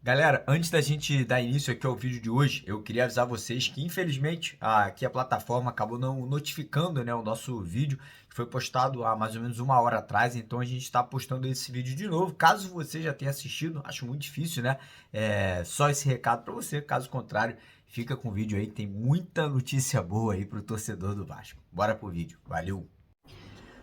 Galera, antes da gente dar início aqui ao vídeo de hoje, eu queria avisar vocês que, infelizmente, aqui a plataforma acabou não notificando, né, o nosso vídeo, que foi postado há mais ou menos 1 hora atrás, então a gente está postando esse vídeo de novo. Caso você já tenha assistido, acho muito difícil, né? Só esse recado para você, caso contrário, fica com o vídeo aí, que tem muita notícia boa aí para o torcedor do Vasco. Bora pro vídeo, valeu!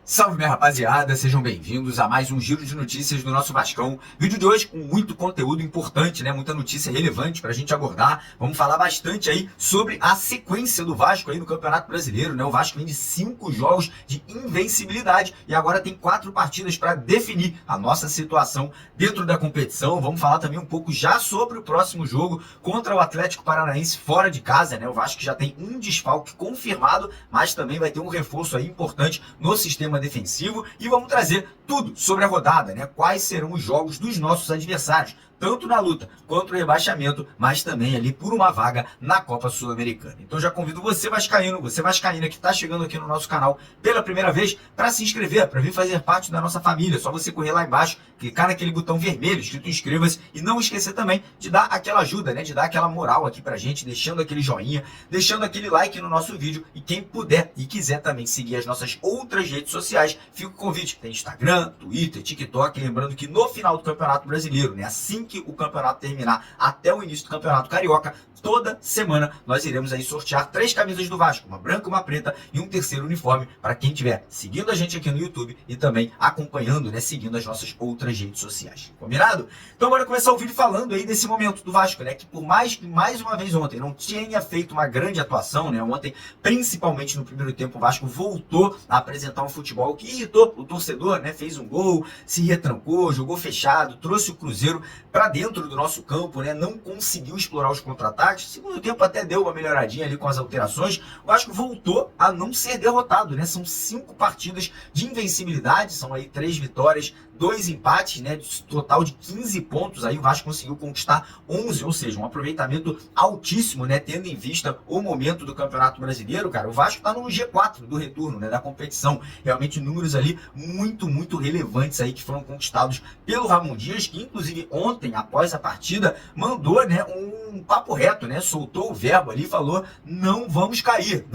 Salve, minha rapaziada, sejam bem-vindos a mais um giro de notícias do nosso Vascão. Vídeo de hoje com muito conteúdo importante, né? Muita notícia relevante pra gente abordar. Vamos falar bastante aí sobre a sequência do Vasco aí no Campeonato Brasileiro, né? O Vasco vem de 5 jogos de invencibilidade e agora tem 4 partidas para definir a nossa situação dentro da competição. Vamos falar também um pouco já sobre o próximo jogo contra o Atlético Paranaense fora de casa, né? O Vasco já tem um desfalque confirmado, mas também vai ter um reforço aí importante no sistema defensivo e vamos trazer tudo sobre a rodada, né? Quais serão os jogos dos nossos adversários, tanto na luta contra o rebaixamento, mas também ali por uma vaga na Copa Sul-Americana. Então já convido você vascaína que está chegando aqui no nosso canal pela primeira vez, para se inscrever, para vir fazer parte da nossa família. É só você correr lá embaixo, clicar naquele botão vermelho escrito inscreva-se e não esquecer também de dar aquela ajuda, né? De dar aquela moral aqui pra gente, deixando aquele joinha, deixando aquele like no nosso vídeo, e quem puder e quiser também seguir as nossas outras redes sociais, fica o convite. Tem Instagram, Twitter, TikTok, lembrando que no final do Campeonato Brasileiro, né? Assim que o campeonato terminar até o início do Campeonato Carioca, toda semana nós iremos aí sortear 3 camisas do Vasco, uma branca, uma preta e um terceiro uniforme para quem estiver seguindo a gente aqui no YouTube e também acompanhando, né, seguindo as nossas outras redes sociais. Combinado? Então bora começar o vídeo falando aí desse momento do Vasco, né, que por mais que mais uma vez ontem não tinha feito uma grande atuação, né, ontem principalmente no primeiro tempo o Vasco voltou a apresentar um futebol que irritou o torcedor, né, fez um gol, se retrancou, jogou fechado, trouxe o Cruzeiro para dentro do nosso campo, né, não conseguiu explorar os contra-ataques. Segundo tempo até deu uma melhoradinha ali com as alterações. O Vasco voltou a não ser derrotado, né? São 5 partidas de invencibilidade, são aí 3 vitórias, 2 empates, né? Total de 15 pontos. Aí o Vasco conseguiu conquistar 11, ou seja, um aproveitamento altíssimo, né? Tendo em vista o momento do Campeonato Brasileiro, cara. O Vasco tá no G4 do retorno, né? Da competição. Realmente números ali muito relevantes aí que foram conquistados pelo Ramon Dias, que inclusive ontem, após a partida, mandou, né, um papo reto, né? Soltou o verbo ali e falou: não vamos cair.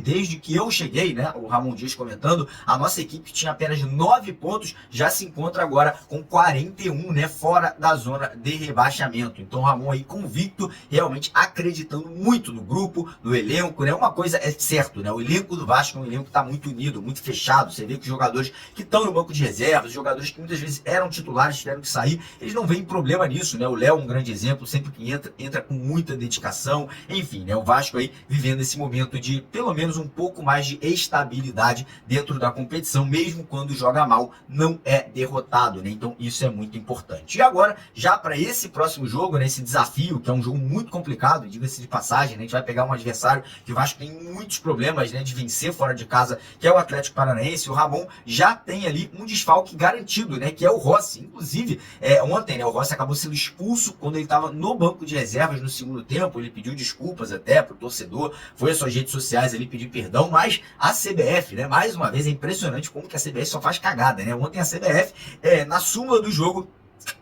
Desde que eu cheguei, né? O Ramon Dias comentando, a nossa equipe tinha apenas 9 pontos, já se encontra agora com 41, né? Fora da zona de rebaixamento. Então o Ramon aí convicto, realmente acreditando muito no grupo, no elenco, né? Uma coisa é certo, né? O elenco do Vasco é um elenco que tá muito unido, muito fechado. Você vê que os jogadores que estão no banco de reservas, os jogadores que muitas vezes eram titulares, tiveram que sair, eles não veem problema nisso, né? O Léo, um grande exemplo, sempre que entra com muita dedicação. Enfim, né? O Vasco aí vivendo esse momento de pelo menos um pouco mais de estabilidade dentro da competição, mesmo quando joga mal, não é derrotado, né? Então isso é muito importante. E agora, já para esse próximo jogo, né, esse desafio, que é um jogo muito complicado, diga-se de passagem, né, a gente vai pegar um adversário que o Vasco tem muitos problemas, né, de vencer fora de casa, que é o Atlético Paranaense. O Ramon já tem ali um desfalque garantido, né, que é o Rossi. Inclusive, ontem, né, o Rossi acabou sendo expulso quando ele estava no banco de reservas no segundo tempo. Ele pediu desculpas até pro torcedor, foi às suas redes sociais ali pedir perdão, mas a CBF, né, mais uma vez, é impressionante como que a CBF só faz cagada, né? Ontem a CBF, na súmula do jogo,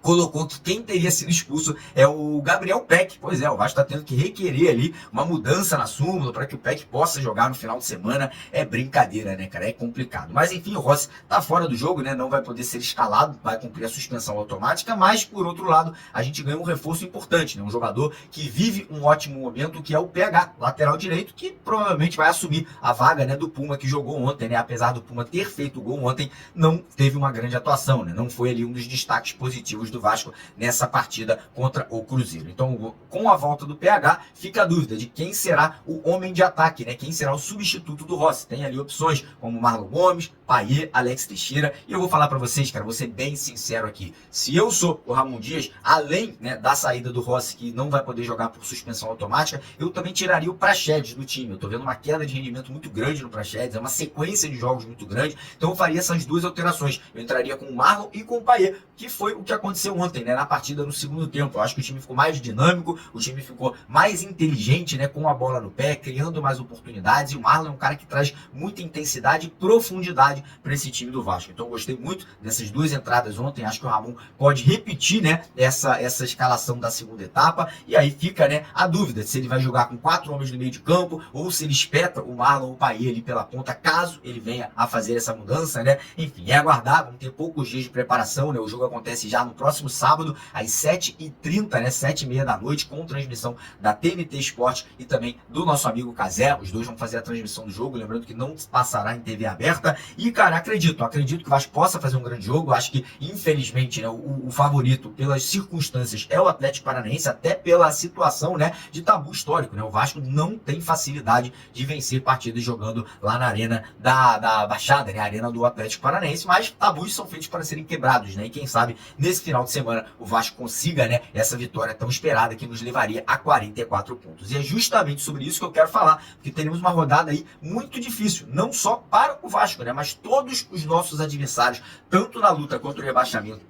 colocou que quem teria sido expulso é o Gabriel Peck. Pois é, o Vasco está tendo que requerer ali uma mudança na súmula para que o Peck possa jogar no final de semana. É brincadeira, né, cara? É complicado. Mas enfim, o Rossi tá fora do jogo, né? Não vai poder ser escalado, vai cumprir a suspensão automática, mas por outro lado, a gente ganha um reforço importante, né? Um jogador que vive um ótimo momento, que é o PH, lateral direito, que provavelmente vai assumir a vaga, né, do Puma, que jogou ontem, né? Apesar do Puma ter feito o gol ontem, não teve uma grande atuação, né? Não foi ali um dos destaques positivos do Vasco nessa partida contra o Cruzeiro. Então, com a volta do PH, fica a dúvida de quem será o homem de ataque, né? Quem será o substituto do Rossi. Tem ali opções como Marlon Gomes, Payet, Alex Teixeira, e eu vou falar para vocês, cara, vou ser bem sincero aqui. Se eu sou o Ramon Dias, além, né, da saída do Rossi, que não vai poder jogar por suspensão automática, eu também tiraria o Praxedes do time. Eu tô vendo uma queda de rendimento muito grande no Praxedes, é uma sequência de jogos muito grande, então eu faria essas duas alterações. Eu entraria com o Marlon e com o Payet, que foi o que aconteceu ontem, né, na partida no segundo tempo. Eu acho que o time ficou mais dinâmico, o time ficou mais inteligente, né, com a bola no pé, criando mais oportunidades, e o Marlon é um cara que traz muita intensidade e profundidade para esse time do Vasco. Então eu gostei muito dessas duas entradas ontem, acho que o Ramon pode repetir, né, essa escalação da segunda etapa, e aí fica, né, a dúvida se ele vai jogar com 4 homens no meio de campo, ou se ele espeta o Marlon ou o Paê ali pela ponta, caso ele venha a fazer essa mudança, né. Enfim, é aguardar, vamos ter poucos dias de preparação, né, o jogo acontece já no próximo sábado, às 7h30, né, 7h30 da noite, com transmissão da TNT Esporte e também do nosso amigo Cazé. Os dois vão fazer a transmissão do jogo, lembrando que não passará em TV aberta. E, cara, acredito que o Vasco possa fazer um grande jogo. Acho que, infelizmente, né, o favorito, pelas circunstâncias, é o Atlético Paranaense, até pela situação, né, de tabu histórico, né? O Vasco não tem facilidade de vencer partidas jogando lá na arena da Baixada, né, a arena do Atlético Paranaense, mas tabus são feitos para serem quebrados, né? E quem sabe, nesse final de semana, o Vasco consiga, né, essa vitória tão esperada que nos levaria a 44 pontos. E é justamente sobre isso que eu quero falar, porque teremos uma rodada aí muito difícil, não só para o Vasco, né, mas todos os nossos adversários, tanto na luta contra o rebaixamento,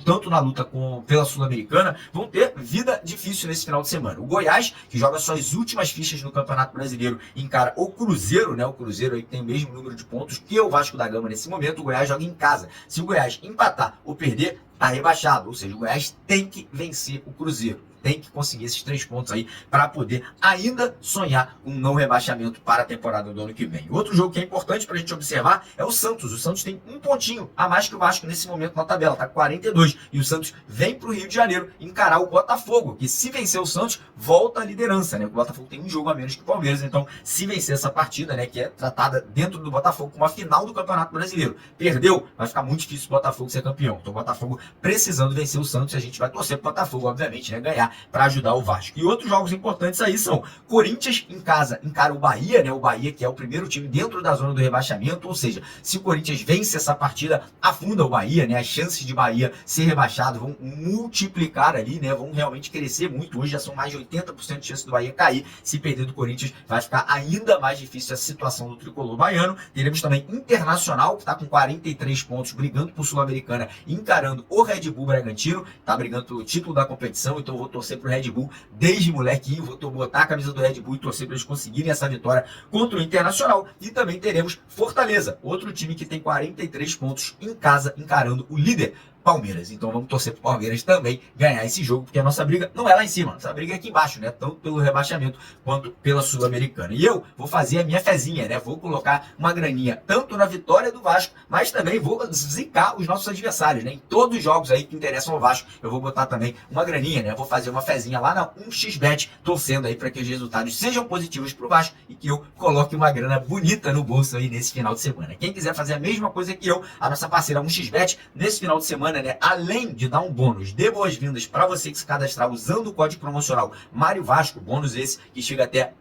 tanto na luta pela Sul-Americana, vão ter vida difícil nesse final de semana. O Goiás, que joga suas últimas fichas no Campeonato Brasileiro, encara o Cruzeiro, né, o Cruzeiro aí tem o mesmo número de pontos que o Vasco da Gama nesse momento. O Goiás joga em casa. Se o Goiás empatar ou perder, tá rebaixado, ou seja, o Goiás tem que vencer o Cruzeiro. Tem que conseguir esses 3 pontos aí para poder ainda sonhar com um não rebaixamento para a temporada do ano que vem. Outro jogo que é importante para a gente observar é o Santos. O Santos tem um pontinho a mais que o Vasco nesse momento na tabela, tá com 42. E o Santos vem para o Rio de Janeiro encarar o Botafogo, que se vencer o Santos, volta à liderança, né? O Botafogo tem um jogo a menos que o Palmeiras, então se vencer essa partida, né, que é tratada dentro do Botafogo como a final do Campeonato Brasileiro, perdeu, vai ficar muito difícil o Botafogo ser campeão. Então o Botafogo precisando vencer o Santos, a gente vai torcer para o Botafogo, obviamente, né, ganhar para ajudar o Vasco. E outros jogos importantes aí são Corinthians em casa encara o Bahia, né? O Bahia que é o primeiro time dentro da zona do rebaixamento, ou seja, se o Corinthians vence essa partida, afunda o Bahia, né? As chances de Bahia ser rebaixado vão multiplicar ali, né? Vão realmente crescer muito. Hoje já são mais de 80% de chance do Bahia cair. Se perder do Corinthians, vai ficar ainda mais difícil a situação do tricolor baiano. Teremos também Internacional, que está com 43 pontos, brigando por Sul-Americana, encarando o Red Bull Bragantino, tá brigando pelo título da competição, então eu vou torcer pro Red Bull desde molequinho, vou botar a camisa do Red Bull e torcer para eles conseguirem essa vitória contra o Internacional. E também teremos Fortaleza, outro time que tem 43 pontos em casa, encarando o líder Palmeiras. Então vamos torcer pro Palmeiras também ganhar esse jogo, porque a nossa briga não é lá em cima, nossa briga é aqui embaixo, né? Tanto pelo rebaixamento quanto pela Sul-Americana. E eu vou fazer a minha fezinha, né? Vou colocar uma graninha tanto na vitória do Vasco, mas também vou zicar os nossos adversários, né? Em todos os jogos aí que interessam ao Vasco, eu vou botar também uma graninha, né? Vou fazer uma fezinha lá na 1xBet, torcendo aí para que os resultados sejam positivos pro Vasco e que eu coloque uma grana bonita no bolso aí nesse final de semana. Quem quiser fazer a mesma coisa que eu, a nossa parceira 1xBet, nesse final de semana, né, além de dar um bônus de boas-vindas para você que se cadastrar usando o código promocional Mário Vasco, bônus esse que chega até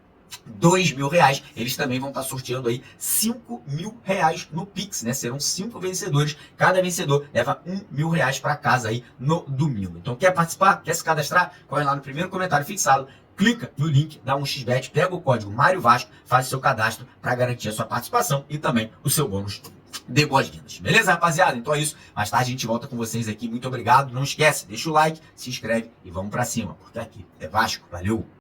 R$2.000, eles também vão estar sorteando aí R$5.000 no Pix, né? Serão 5 vencedores, cada vencedor leva R$1.000 para casa aí no domingo. Então quer participar? Quer se cadastrar? Corre lá no primeiro comentário fixado, clica no link da 1xBet, pega o código Mário Vasco, faz o seu cadastro para garantir a sua participação e também o seu bônus de boas-vindas. Beleza, rapaziada? Então é isso. Mais tarde a gente volta com vocês aqui. Muito obrigado. Não esquece, deixa o like, se inscreve e vamos pra cima, porque aqui é Vasco. Valeu!